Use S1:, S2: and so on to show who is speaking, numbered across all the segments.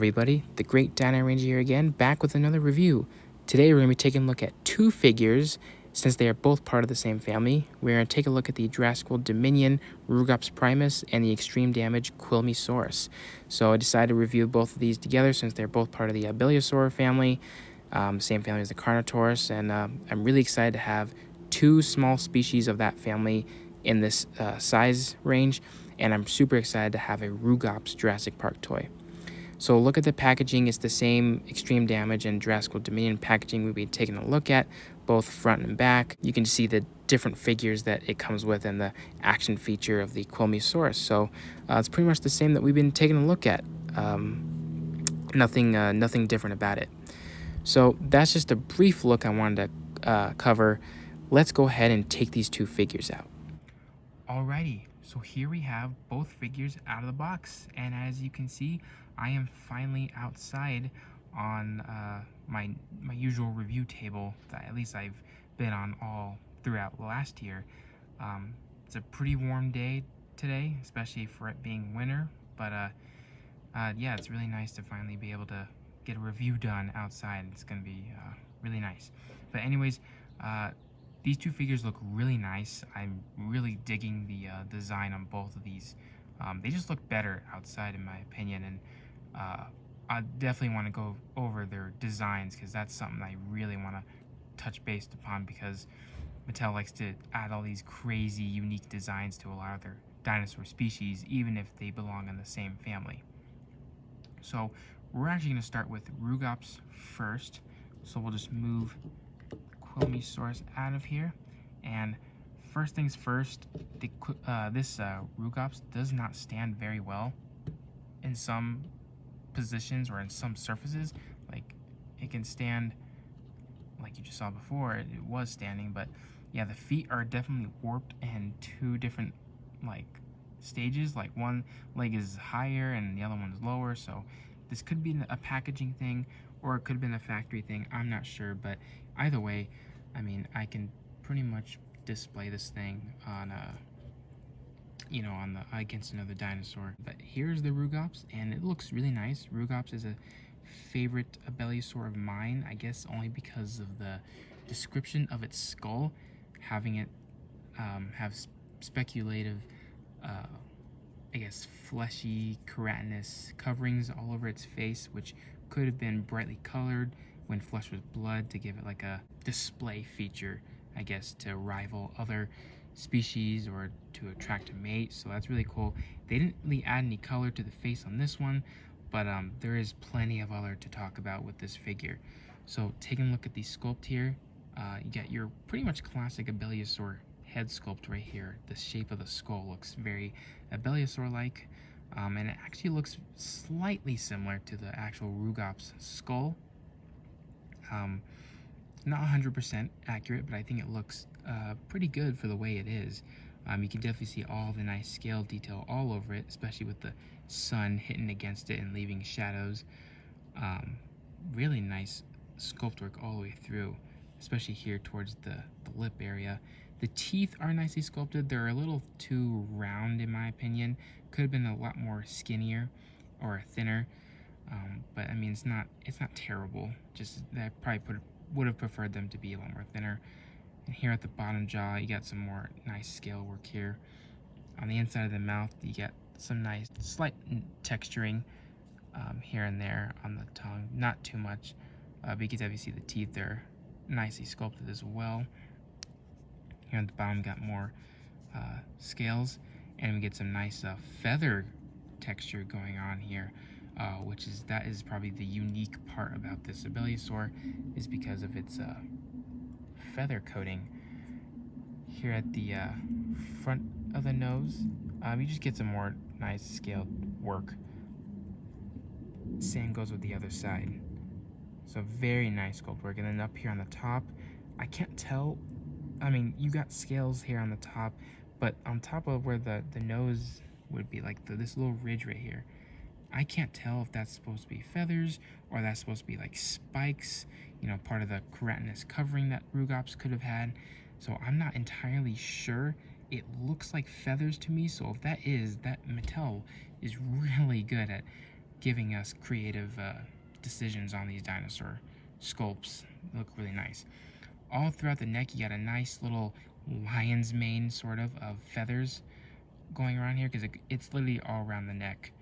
S1: everybody, the Great Dino Ranger here again, back with another review. Today we're going to be taking a look at two figures, since they are both part of the same family. We're going to take a look at the Jurassic Dominion Rugops primus and the Extreme Damage Quilmesaurus. So I decided to review both of these together since they're both part of the abelisaur family, same family as the Carnotaurus, and I'm really excited to have two small species of that family in this size range, and I'm super excited to have a Rugops Jurassic Park toy. So look at the packaging. It's the same Extreme Damage and Jurassic Dominion packaging we'll be taking a look at, both front and back. You can see the different figures that it comes with and the action feature of the Quilmesaurus. So it's pretty much the same that we've been taking a look at. Nothing different about it. So that's just a brief look I wanted to cover. Let's go ahead and take these two figures out. Alrighty, so here we have both figures out of the box, and as you can see, I am finally outside on my usual review table that at least I've been on all throughout last year. It's a pretty warm day today, especially for it being winter, but yeah, it's really nice to finally be able to get a review done outside. It's gonna be really nice. But anyways, these two figures look really nice. I'm really digging the design on both of these. They just look better outside in my opinion, and I definitely want to go over their designs because that's something I really want to touch base upon, because Mattel likes to add all these crazy unique designs to a lot of their dinosaur species, even if they belong in the same family. So we're actually going to start with Rugops first. So we'll just move Quilmesaurus out of here, and first things first, this Rugops does not stand very well in some positions or in some surfaces. Like, it can stand like you just saw before, it was standing, but yeah, the feet are definitely warped in two different like stages. Like one leg is higher and the other one's lower, so this could be a packaging thing or it could have been a factory thing. I'm not sure, but either way, I mean, I can pretty much display this thing on against another dinosaur. But here's the Rugops, and it looks really nice. Rugops is a favorite abelisaur of mine, I guess only because of the description of its skull, having it have speculative, I guess, fleshy, keratinous coverings all over its face, which could have been brightly colored when flushed with blood to give it like a display feature, I guess, to rival other species or to attract a mate. So that's really cool. They didn't really add any color to the face on this one, but there is plenty of other to talk about with this figure. So taking a look at the sculpt here, you got your pretty much classic abelisaur head sculpt right here. The shape of the skull looks very abelisaur-like, and it actually looks slightly similar to the actual Rugops skull. Not 100% accurate, but I think it looks pretty good for the way it is. You can definitely see all the nice scale detail all over it, especially with the sun hitting against it and leaving shadows. Really nice sculpt work all the way through, especially here towards the lip area. The teeth are nicely sculpted. They're a little too round in my opinion. Could have been a lot more skinnier or thinner. But I mean, it's not terrible. Just that I probably would have preferred them to be a lot more thinner. And here at the bottom jaw, you got some more nice scale work here. On the inside of the mouth, you get some nice slight texturing here and there on the tongue. Not too much, but you can definitely see the teeth are nicely sculpted as well. Here at the bottom, got more scales, and we get some nice feather texture going on here. That is probably the unique part about this abelisaur, is because of its feather coating. Here at the front of the nose, you just get some more nice scaled work. Same goes with the other side. So very nice sculpt work. And then up here on the top, I can't tell. I mean, you got scales here on the top, but on top of where the nose would be, like this little ridge right here, I can't tell if that's supposed to be feathers or that's supposed to be like spikes, part of the keratinous covering that Rugops could have had. So I'm not entirely sure. It looks like feathers to me, so if that is, that Mattel is really good at giving us creative decisions on these dinosaur sculpts. They look really nice. All throughout the neck, you got a nice little lion's mane sort of feathers going around here, because it's literally all around the neck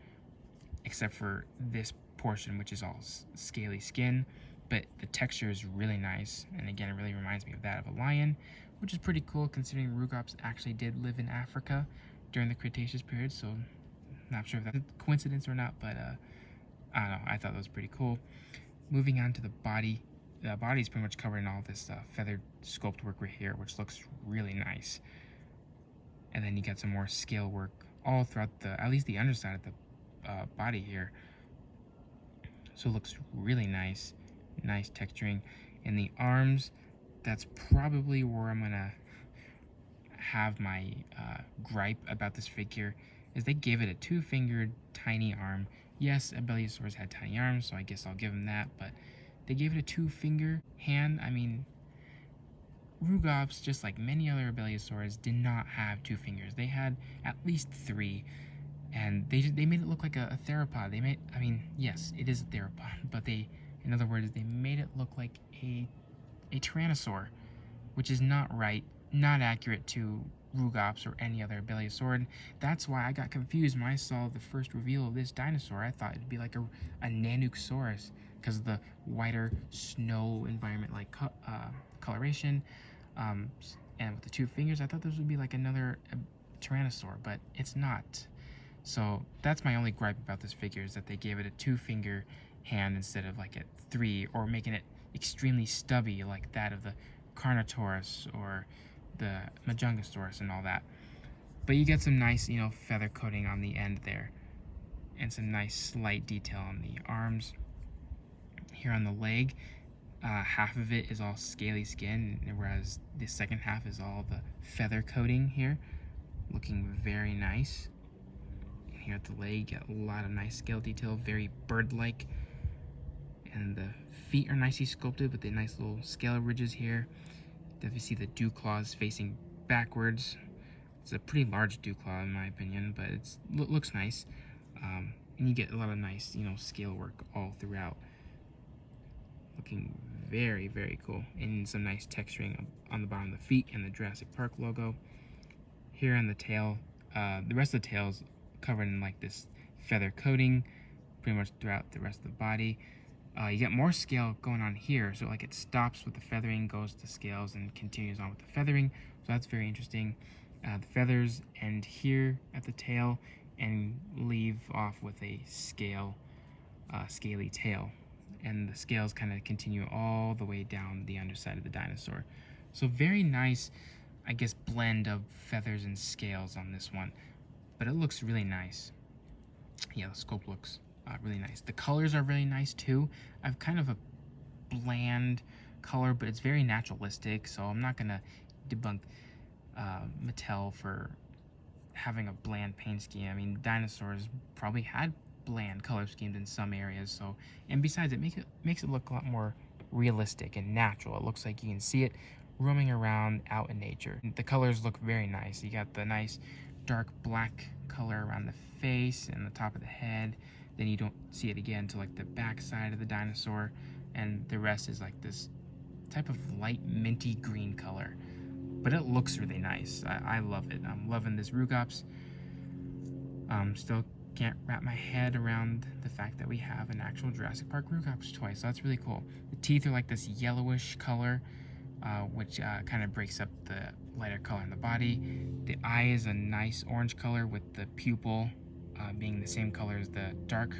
S1: except for this portion, which is all scaly skin, but the texture is really nice, and again, it really reminds me of that of a lion, which is pretty cool considering Rugops actually did live in Africa during the Cretaceous period, so not sure if that's a coincidence or not, but I don't know, I thought that was pretty cool. Moving on to the body. The body is pretty much covered in all this feathered sculpt work right here, which looks really nice. And then you got some more scale work all throughout at least the underside of the body here. So it looks really nice. Nice texturing. And the arms, that's probably where I'm gonna have my gripe about this figure, is they gave it a 2-fingered tiny arm. Yes, abelisaurs had tiny arms, so I guess I'll give them that, but they gave it a 2-finger hand. I mean, Rugops, just like many other abelisaurs, did not have 2 fingers. They had at least 3, and they made it look like a theropod. I mean, yes, it is a theropod, but in other words, they made it look like a tyrannosaur, which is not right, not accurate to Rugops or any other abelisaur. And that's why I got confused when I saw the first reveal of this dinosaur. I thought it'd be like a Nanuqsaurus because of the whiter snow environment like coloration, and with the 2 fingers, I thought this would be like another tyrannosaur, but it's not. So that's my only gripe about this figure, is that they gave it a 2-finger hand instead of like a 3, or making it extremely stubby like that of the Carnotaurus or the Majungasaurus and all that. But you get some nice, feather coating on the end there, and some nice slight detail on the arms. Here on the leg, half of it is all scaly skin, whereas the second half is all the feather coating here, looking very nice. And here at the leg, you get a lot of nice scale detail, very bird-like. And the feet are nicely sculpted with the nice little scale ridges here. Definitely see the dew claws facing backwards. It's a pretty large dew claw in my opinion, but it looks nice. And you get a lot of nice, scale work all throughout. Looking very, very cool. And some nice texturing on the bottom of the feet and the Jurassic Park logo. Here on the tail, the rest of the tail is covered in like this feather coating pretty much throughout the rest of the body. You get more scale going on here, so like it stops with the feathering, goes to scales, and continues on with the feathering, so that's very interesting. The feathers end here at the tail and leave off with a scaly tail, and the scales kind of continue all the way down the underside of the dinosaur. So very nice, I guess, blend of feathers and scales on this one, but it looks really nice. Yeah, the sculpt looks really nice. The colors are really nice too. I've kind of a bland color, but it's very naturalistic, so I'm not gonna debunk Mattel for having a bland paint scheme. I mean, dinosaurs probably had bland color schemes in some areas, so, and besides, it makes it look a lot more realistic and natural. It looks like you can see it roaming around out in nature. The colors look very nice. You got the nice dark black color around the face and the top of the head. Then you don't see it again until like the back side of the dinosaur, and the rest is like this type of light minty green color. But it looks really nice. I love it. I'm loving this Rugops. Still can't wrap my head around the fact that we have an actual Jurassic Park Rugops toy, so that's really cool. The teeth are like this yellowish color, which kind of breaks up the lighter color in the body. The eye is a nice orange color with the pupil being the same color as the dark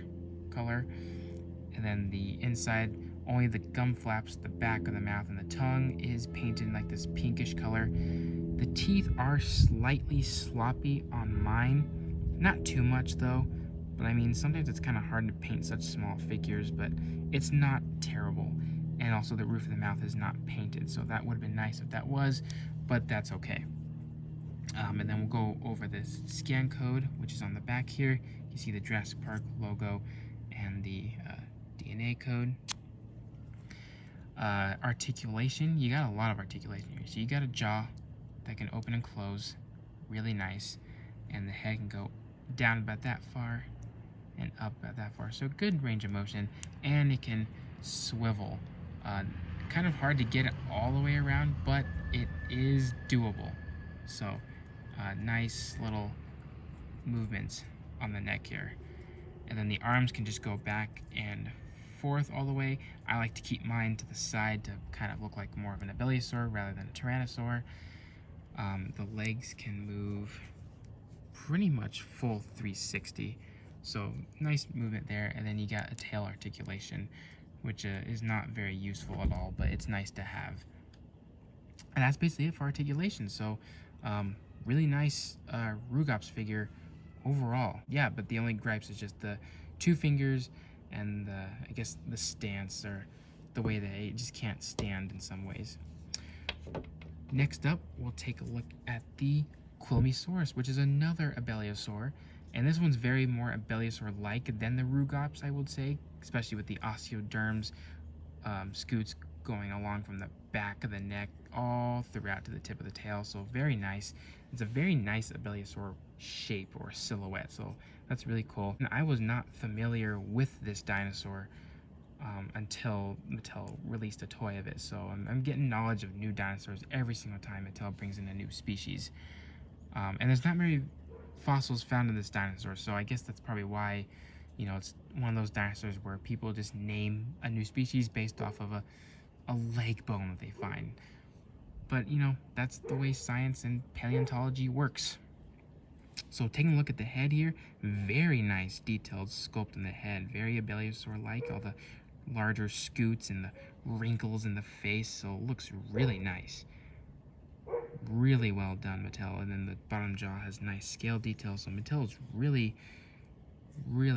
S1: color. And then the inside, only the gum flaps, the back of the mouth, and the tongue is painted in like this pinkish color. The teeth are slightly sloppy on mine. Not too much though, but I mean, sometimes it's kind of hard to paint such small figures, but it's not terrible. And also the roof of the mouth is not painted, so that would have been nice if that was, but that's okay. And then we'll go over this scan code, which is on the back here. You see the Jurassic Park logo and the DNA code. Articulation, you got a lot of articulation here. So you got a jaw that can open and close, really nice, and the head can go down about that far, and up that far. So good range of motion, and it can swivel. Kind of hard to get it all the way around, but it is doable. So nice little movements on the neck here. And then the arms can just go back and forth all the way. I like to keep mine to the side to kind of look like more of an abelisaur rather than a tyrannosaur. The legs can move pretty much full 360. So nice movement there. And then you got a tail articulation, which is not very useful at all, but it's nice to have. And that's basically it for articulation. So really nice Rugops figure overall. Yeah, but the only gripes is just the 2 fingers and I guess the stance, or the way they just can't stand in some ways. Next up, we'll take a look at the Quilmesaurus, which is another abelisaur. And this one's very more abelisaur-like than the Rugops, I would say, especially with the osteoderms, scutes going along from the back of the neck all throughout to the tip of the tail. So very nice. It's a very nice abelisaur shape or silhouette, so that's really cool. And I was not familiar with this dinosaur until Mattel released a toy of it, so I'm getting knowledge of new dinosaurs every single time Mattel brings in a new species. And there's not many fossils found in this dinosaur, so I guess that's probably why, you know, it's one of those dinosaurs where people just name a new species based off of a leg bone that they find. But, you know, that's the way science and paleontology works. So taking a look at the head here, very nice detailed sculpt in the head, very abelisaur-like, all the larger scutes and the wrinkles in the face, so it looks really nice. Really well done, Mattel. And then the bottom jaw has nice scale details, so Mattel's really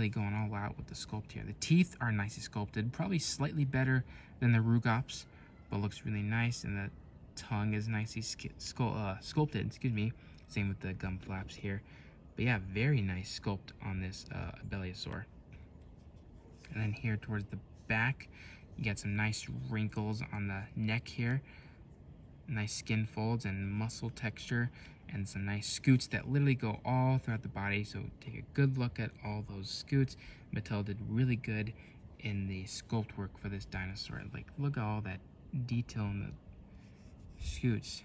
S1: going all out with the sculpt here. The teeth are nicely sculpted, probably slightly better than the Rugops, but looks really nice, and the tongue is nicely sculpted, excuse me. Same with the gum flaps here. But yeah, very nice sculpt on this abelisaur. And then here towards the back, you got some nice wrinkles on the neck here. Nice skin folds and muscle texture, and some nice scutes that literally go all throughout the body. So take a good look at all those scutes. Mattel did really good in the sculpt work for this dinosaur. Like, look at all that detail in the scutes.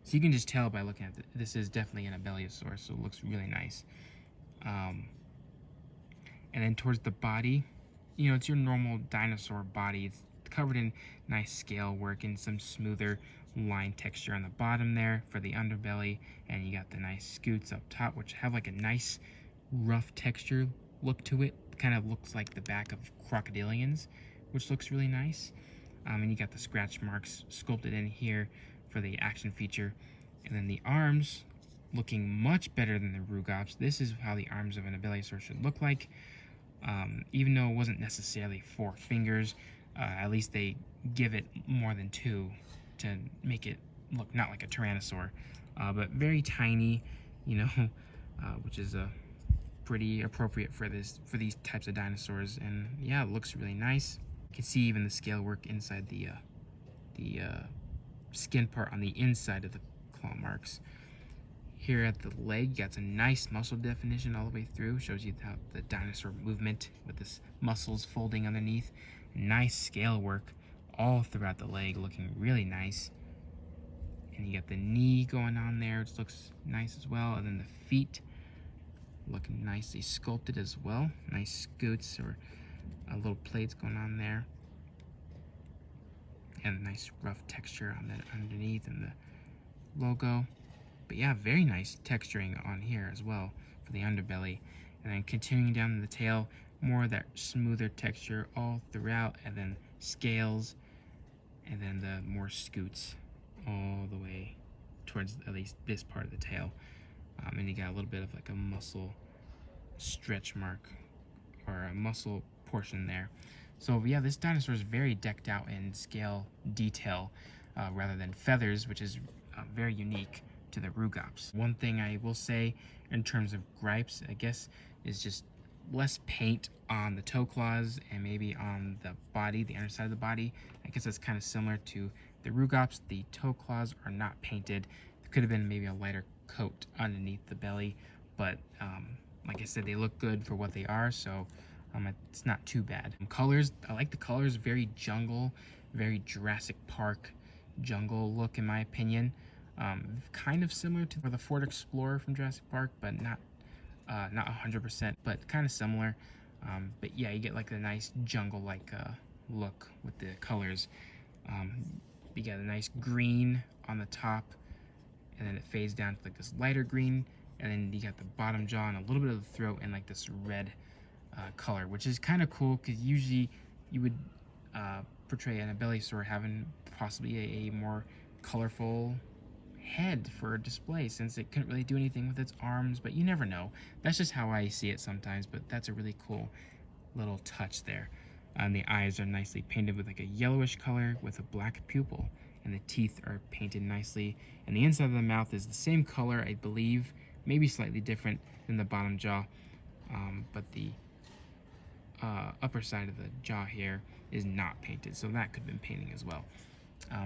S1: So you can just tell by looking at it, this is definitely an abelisaur, so it looks really nice. And then towards the body, you know, it's your normal dinosaur body. It's covered in nice scale work and some smoother line texture on the bottom there for the underbelly, and you got the nice scutes up top, which have like a nice rough texture look to it. Kind of looks like the back of crocodilians, which looks really nice. And you got the scratch marks sculpted in here for the action feature. And then the arms looking much better than the Rugops. This is how the arms of an abelisaur should look like. Even though it wasn't necessarily 4 fingers, at least they give it more than 2 to make it look not like a tyrannosaur, but very tiny, you know, which is pretty appropriate for these types of dinosaurs. And yeah, it looks really nice. You can see even the scale work inside the skin part on the inside of the claw marks. Here at the leg, you got some nice muscle definition all the way through. Shows you how the dinosaur movement with this muscles folding underneath. Nice scale work all throughout the leg, looking really nice. And you got the knee going on there, which looks nice as well. And then the feet looking nicely sculpted as well. Nice scutes or little plates going on there. And a nice rough texture on that underneath and the logo. But yeah, very nice texturing on here as well for the underbelly. And then continuing down the tail, more of that smoother texture all throughout, and then scales, and then the more scutes all the way towards at least this part of the tail. And you got a little bit of like a muscle stretch mark or a muscle portion there. So yeah, this dinosaur is very decked out in scale detail rather than feathers, which is very unique to the Rugops. One thing I will say in terms of gripes, I guess, is just less paint on the toe claws and maybe on the body, the underside of the body. I guess that's kind of similar to the Rugops. The toe claws are not painted. There could have been maybe a lighter coat underneath the belly, but like I said, they look good for what they are, so it's not too bad. Colors, I like the colors, very jungle, very Jurassic Park jungle look in my opinion. Kind of similar to the Ford Explorer from Jurassic Park, but not 100%, but kind of similar. But yeah, you get like a nice jungle-like look with the colors. You got a nice green on the top, and then it fades down to like this lighter green, and then you got the bottom jaw and a little bit of the throat and like this red color, which is kind of cool because usually you would portray an abelisaur having possibly a more colorful head for display, since it couldn't really do anything with its arms, but you never know. That's just how I see it sometimes, but that's a really cool little touch there. The eyes are nicely painted with like a yellowish color with a black pupil, and the teeth are painted nicely, and the inside of the mouth is the same color, I believe, maybe slightly different than the bottom jaw, but the upper side of the jaw here is not painted, so that could have been painting as well.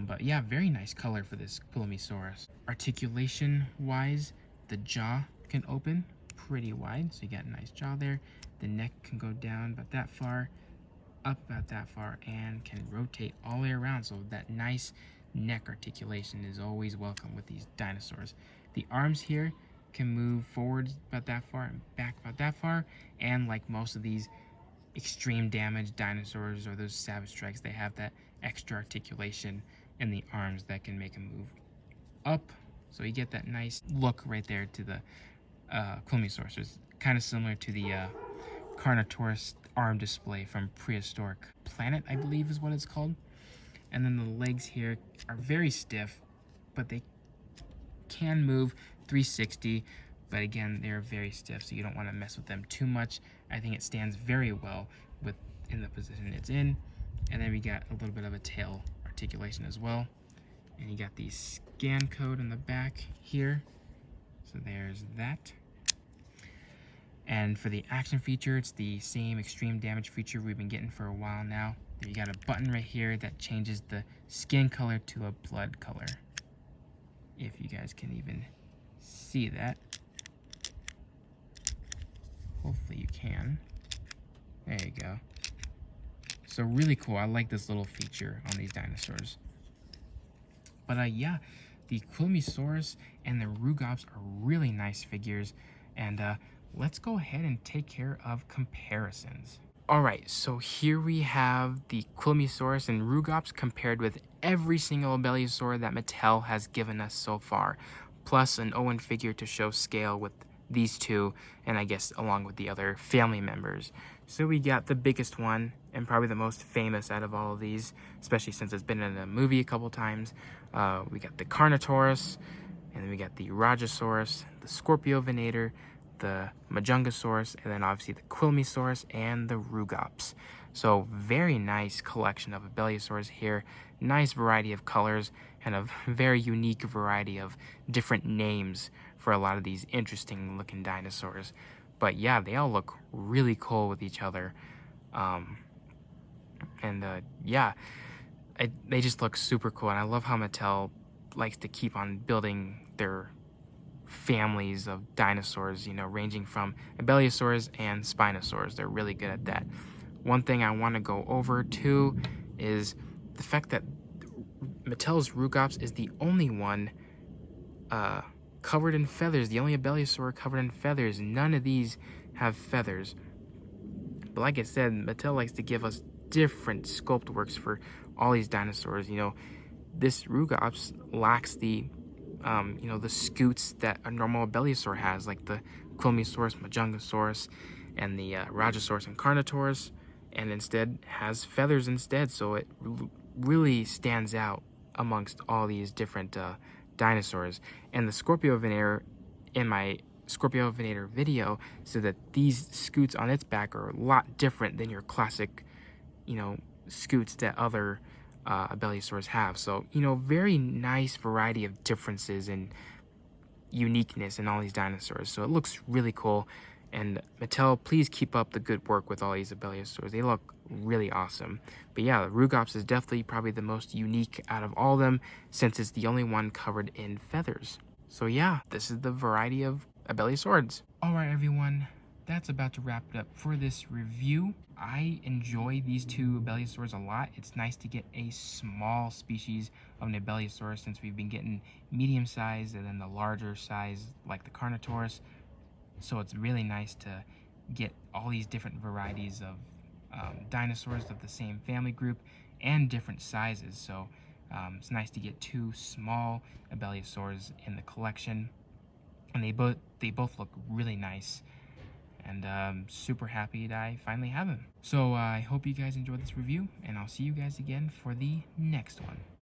S1: But yeah, very nice color for this Quilmesaurus. Articulation wise, the jaw can open pretty wide, so you got a nice jaw there. The neck can go down about that far, up about that far, and can rotate all the way around, so that nice neck articulation is always welcome with these dinosaurs. The arms here can move forward about that far and back about that far, and like most of these extreme damage dinosaurs or those savage strikes, they have that extra articulation in the arms that can make them move up, so you get that nice look right there to the Quilmesaurus. It's kind of similar to the Carnotaurus arm display from Prehistoric Planet, I believe is what it's called. And then the legs here are very stiff, but they can move 360, but again, they're very stiff, so you don't want to mess with them too much. I think it stands very well in the position it's in. And then we got a little bit of a tail articulation as well. And you got the scan code in the back here. So there's that. And for the action feature, it's the same extreme damage feature we've been getting for a while now. You got a button right here that changes the skin color to a blood color. If you guys can even see that. Hopefully you can. There you go. So really cool. I like this little feature on these dinosaurs. But yeah, the Quilmesaurus and the Rugops are really nice figures. And let's go ahead and take care of comparisons. Alright, so here we have the Quilmesaurus and Rugops compared with every single abelisaur that Mattel has given us so far, plus an Owen figure to show scale with these two, and I guess along with the other family members. So we got the biggest one, and probably the most famous out of all of these, especially since it's been in a movie a couple times. We got the Carnotaurus, and then we got the Rajasaurus, the Scorpiovenator, the Majungasaurus, and then obviously the Quilmesaurus and the Rugops. So very nice collection of abelisaurs here. Nice variety of colors and a very unique variety of different names for a lot of these interesting looking dinosaurs. But yeah, they all look really cool with each other. Yeah, they just look super cool. And I love how Mattel likes to keep on building their families of dinosaurs, you know, ranging from abelisaurs and spinosaurs. They're really good at that. One thing I want to go over too is the fact that Mattel's Rugops is the only one covered in feathers, the only abelisaur covered in feathers. None of these have feathers. But like I said, Mattel likes to give us different sculpt works for all these dinosaurs. You know, this Rugops lacks the the scoots that a normal abelisaur has, like the Quilmesaurus, Majungasaurus, and the Rajasaurus and Carnotaurus, and instead has feathers instead, so it really stands out amongst all these different dinosaurs. And the Scorpiovenator, in my Scorpiovenator video, said that these scoots on its back are a lot different than your classic, scoots that other abelisaurs have. So, very nice variety of differences and uniqueness in all these dinosaurs. So it looks really cool. And Mattel, please keep up the good work with all these abelisaurs. They look really awesome. But yeah, the Rugops is definitely probably the most unique out of all of them, since it's the only one covered in feathers. So yeah, this is the variety of abelisaurs. Alright everyone, that's about to wrap it up for this review. I enjoy these two abelisaurs a lot. It's nice to get a small species of an abelisaur since we've been getting medium size and then the larger size like the Carnotaurus. So it's really nice to get all these different varieties of dinosaurs of the same family group and different sizes. So it's nice to get two small abelisaurs in the collection, and they both look really nice, and super happy that I finally have them. So I hope you guys enjoyed this review, and I'll see you guys again for the next one.